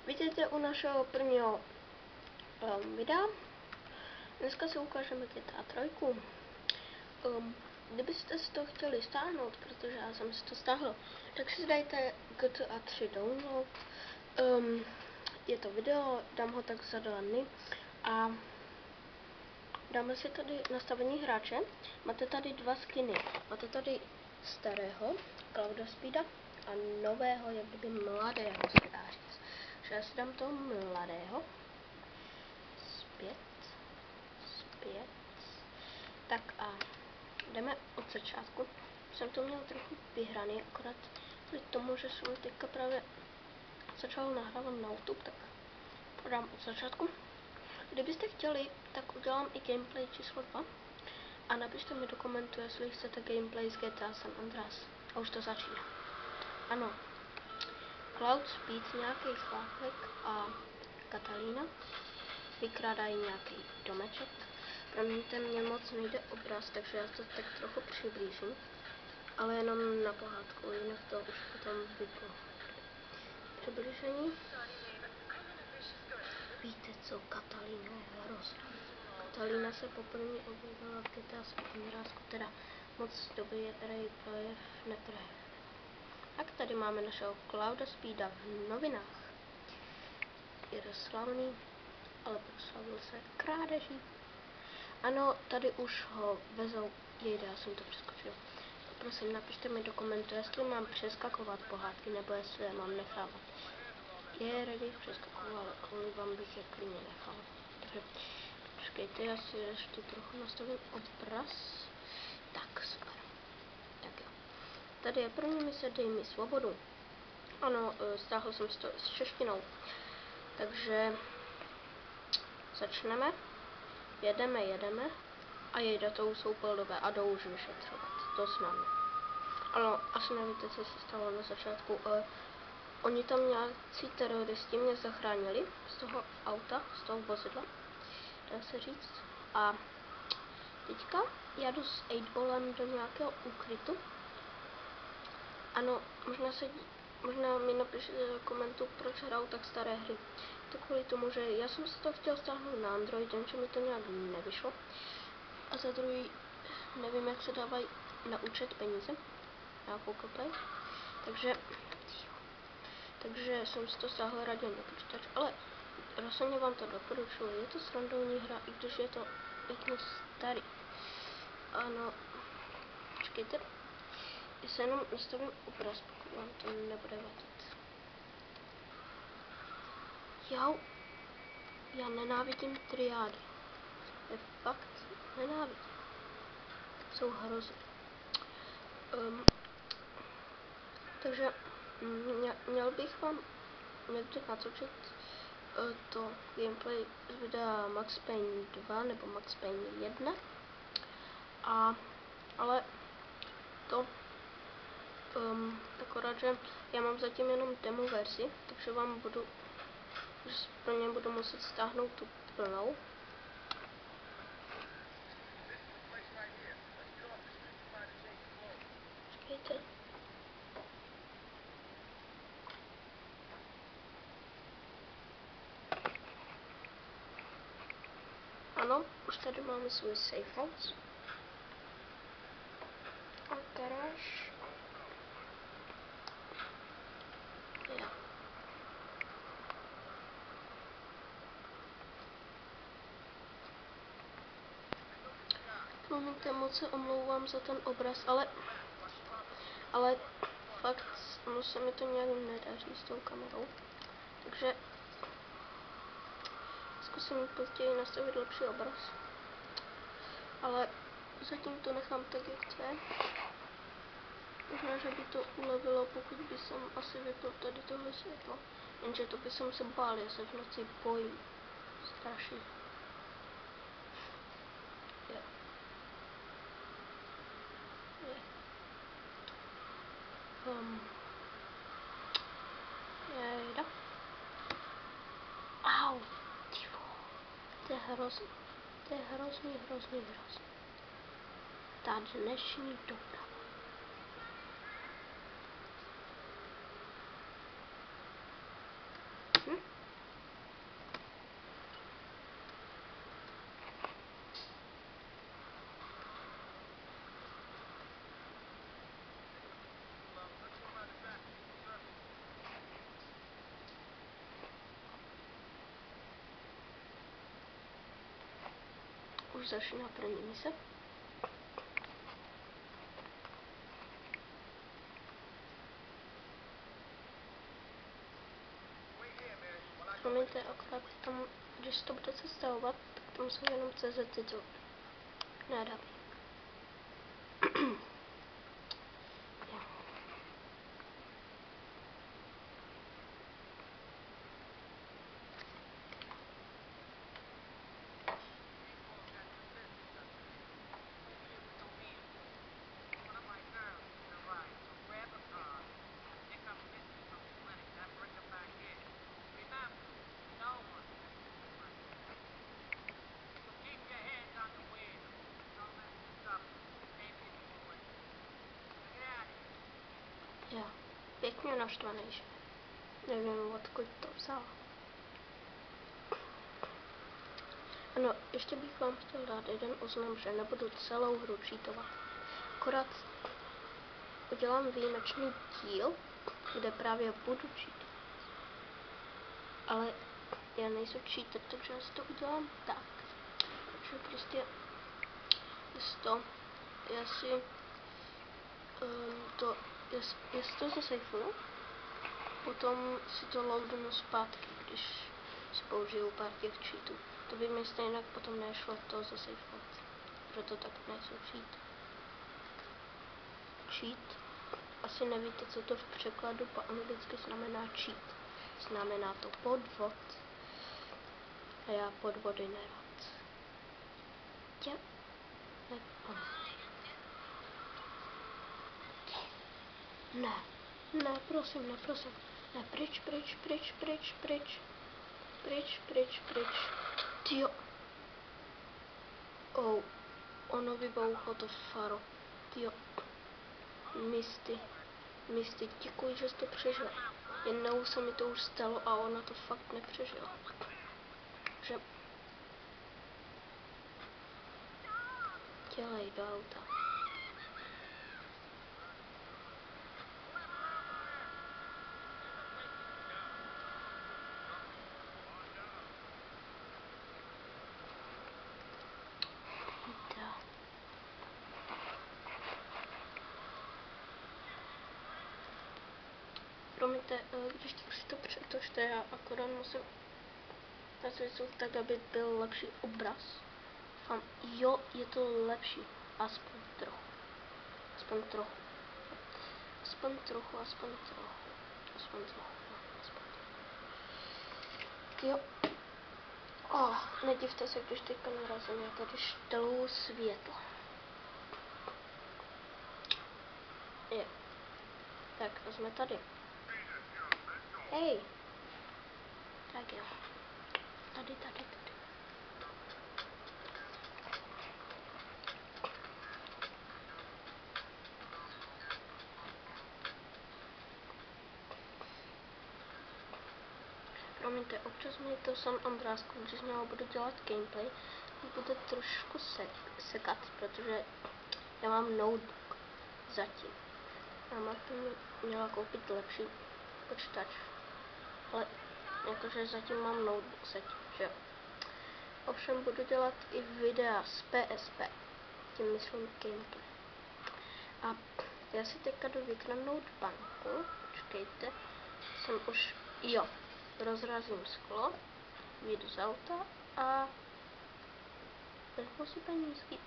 Vítejte u našeho prvního videa. Dneska si ukážeme GTA 3. Kdybyste si to chtěli stáhnout, protože já jsem si to stáhl, tak si dejte GTA 3 download. Je to video, dám ho tak za 2 dny a dáme si tady nastavení hráče. Máte tady 2 skiny. Máte tady starého Clouda Speeda a nového, jak kdyby mladého, se dá říct. Takže já si dám toho mladého. Zpět. Tak a jdeme od začátku. Jsem to měl trochu vyhraný, akorát kvůli tomu, že jsem teďka právě začal nahrávat na YouTube, tak podám od začátku. Kdybyste chtěli, tak udělám i gameplay číslo 2 a napište mi do komentu, jestli chcete gameplay z GTA San Andreas. A už to začíná. Ano, Cloud Speed, nějaký chlápek a Katalína vykrádají nějaký domeček. Promiňte, mě moc nejde obraz, takže já to tak trochu přiblížím, ale jenom na pohádku, jinak to už potom vypnu. Přiblížení. Víte co, Katalína je hrozná. Katalína se poprvé objevila v GTA San Andreas, teda moc dobrý projev neprojev. Tak tady máme našeho Clouda Speeda v novinách. Je slavný, ale proslavil se krádeží. Ano, tady už ho vezou. Jejde, já jsem to přeskočil. Prosím, napište mi do komentu, jestli mám přeskakovat pohádky, nebo jestli je mám nechávat. Je ready, přeskakoval, ale kvůli vám bych je klidně nechal. Takže počkejte, já si ještě trochu nastavím obraz. Tak, super. Tak jo. Tady je první mise, dej mi svobodu. Ano, stáhl jsem to s češtinou. Takže začneme. Jedeme a jejda, to už jsou poldové a jdou už vyšetřovat. To snadno. Ano, asi nevíte, co se stalo na začátku, ale oni tam nějací teroristi mě zachránili z toho auta, z toho vozidla, dá se říct. A teďka já jdu s 8ballem do nějakého úkrytu. Ano, možná mi napište do komentu, proč hraju tak staré hry. To kvůli tomu, že já jsem si to chtěl stáhnout na Android, jenže mi to nějak nevyšlo. A za druhý, nevím, jak se dávají na účet peníze na Google Play. Takže jsem si to stáhl raději na počítač, ale rozhodně vám to doporučuji. Je to srandovní hra, i když je to pěkně starý. Ano, počkejte. Já se jenom nastavím obraz, pokud vám to nebude vadit. Já nenávidím triády. Je fakt nenávidím. Jsou hrozný. Takže měl bych vám někdy natočit to gameplay z videa Max Payne 2 nebo Max Payne 1. Ale to akorát, že já mám zatím jenom demo verzi, takže vám pro ně budu muset stáhnout tu plnou. Počkejte. Ano, už tady máme svůj safe house. A garáž. Jo. Promiňte, moc se omlouvám za ten obraz, ale fakt se mi to nějak nedaří s tou kamerou. Takže zkusím později nastavit lepší obraz. Ale zatím to nechám tak, jak to je. Možná, že by to ulevilo, pokud by jsem asi vypl tady tohle světlo. Jenže to by jsem se bál, já se v noci bojím. Strašně. Jo. Jejda. Au, divo. To je hrozný. To je hrozný. Ta dnešní doprava. už začíná první mise. Promiňte, akorát tam, když to bude sestavovat, tak tam jsou jenom CZ titulky. Nedá. Jo, pěkně naštvaný, že? Nevím, odkud to vzal. Ano, ještě bych vám chtěl dát jeden oznam, že nebudu celou hru cheatovat. Akorát udělám výjimečný díl, kde právě budu cheatovat. Ale já nejsem cheater, takže já si to udělám tak. Takže prostě já si to zasejfnu, potom si to loadnu zpátky, když si použiju pár těch cheatů. To by mi stejně potom nešlo to zasejfnout, proto tak nejsou cheat. Cheat, asi nevíte, co to v překladu po anglicky znamená cheat. Znamená to podvod a já podvody nerad. Ne, prosím. Ne, pryč. Tyjo. Ono vybouchlo to faro. Tyjo. Misty, děkuji, že jsi to přežil. Jednou se mi to už stalo a ona to fakt nepřežila. Že... Dělej do auta. Promiňte, když tak si to přetočte, já akorát musím nasvětlit tak, aby byl lepší obraz. Jo, je to lepší, aspoň trochu. Jo. Nedivte se, když teďka narazím, já tady štelou světlo. Jo. Tak, a jsme tady. Hej. Tak jo. Tady. Promiňte, občas mi to San Andreas, když znovu budu dělat gameplay, bude trošku sekat, protože já mám notebook zatím. Já mám měla koupit lepší počítač, ale jakože zatím mám notebook zatím, že jo. Ovšem budu dělat i videa z PSP, tím myslím gameplay. A já si teďka jdu vykradnout banku, počkejte, jsem už, jo. Rozrazím sklo, vyjdu z auta a vezmu si penízky.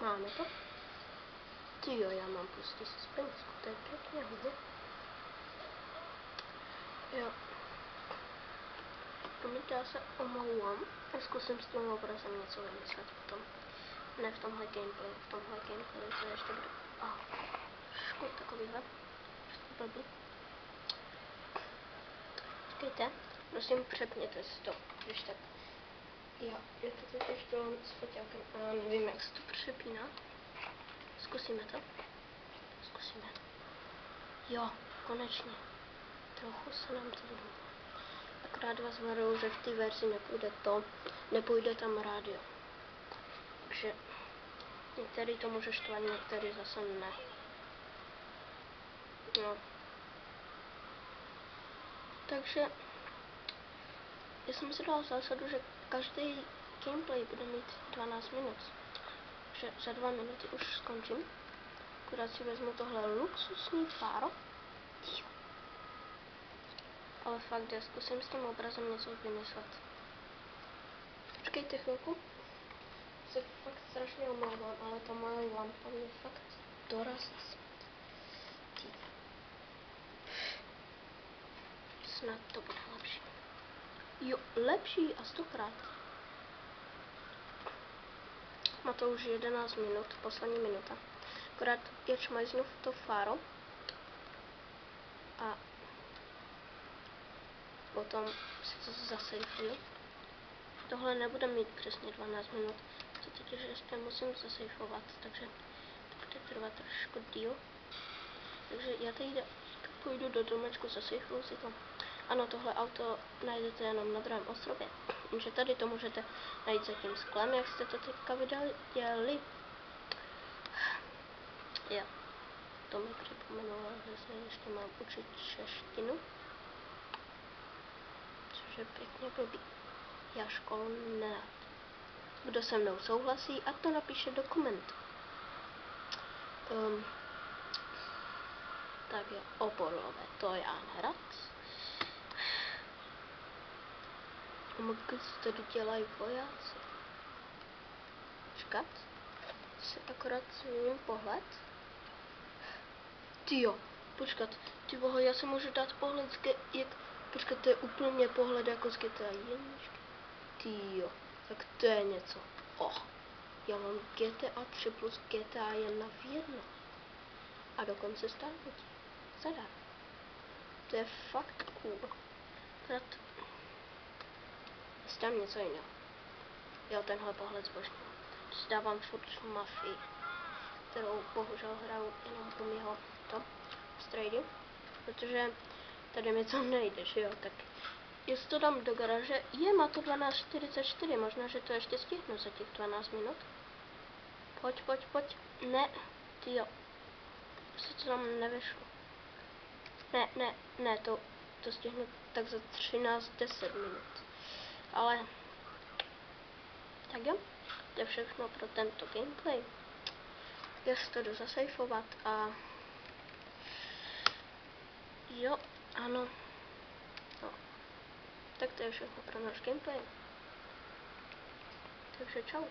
Máme to? Tyjo, já mám plus 1000 penízků, to je pěkně hodně. Jo. Promiňte, já se omlouvám. Já zkusím s tím obrazem něco vymyslet potom. Ne v tomhle gameplay, to ještě bude... škod takovýhle. Blbý. Počkejte, prosím přepněte si to, když tak. Jo, je to totiž to s foťákem a nevím, jak se to přepíná. Zkusíme to. Jo, konečně. Trochu se nám to vydaří. Akorát vás varuju, že v té verzi nepůjde tam rádio. Takže některý to může štvat, některý zase ne. No. Takže já jsem si dala zásadu, že každý gameplay bude mít 12 minut. Takže za 2 minuty už skončím. Akorát si vezmu tohle luxusní fáro. Ale fakt, já zkusím s tím obrazem něco vymyslet. Počkejte chvilku. Se fakt strašně omlouvám, ale ta moje lampa mě fakt dorazí. Snad to bude lepší. Jo, lepší a 100krát. Má to už 11 minut, poslední minuta. Akorát já čmajznu v to fáro. A potom si to zasejfuju. Tohle nebude mít přesně 12 minut. Co teď ještě musím zasejfovat, takže to bude trvat trošku díl. Takže já teď půjdu do domečku, zasejfuju si to. Ano, tohle auto najdete jenom na druhém ostrově. Že tady to můžete najít za tím sklem, jak jste to teďka viděli. Jo, to mi připomenulo, že se ještě mám učit češtinu. Což je pěkně blbý. Já školu nerad. Kdo se mnou souhlasí, ať to napíše do komentu. Tak je oborové, to já nerad. Co tady dělají vojáci? Počkat. Si akorát změním pohled. Tyjo, počkat. Ty boho, já si můžu dát pohled jak... Počkat, to je úplně pohled jako z GTA 1. Tyjo, tak to je něco. Já mám GTA 3 plus GTA 1 v jedno. A dokonce stáhnutí. Zadar. To je fakt cool. Akorát tam něco jiného. Jo, tenhle pohled zbožňuji. Dávám furt Mafii, kterou bohužel hraju jenom u mýho strajdu, protože tady mi to nejde, že jo, tak jestli to dám do garáže, má to 12:44, možná, že to ještě stihnu za těch 12 minut. Pojď, ne, tyjo, se to tam nevešlo. Ne, to stihnu tak za 13:10 minut. Ale tak jo, to je všechno pro tento gameplay. Já si to jdu zasejfovat a jo, ano. No. Tak to je všechno pro náš gameplay. Takže čau.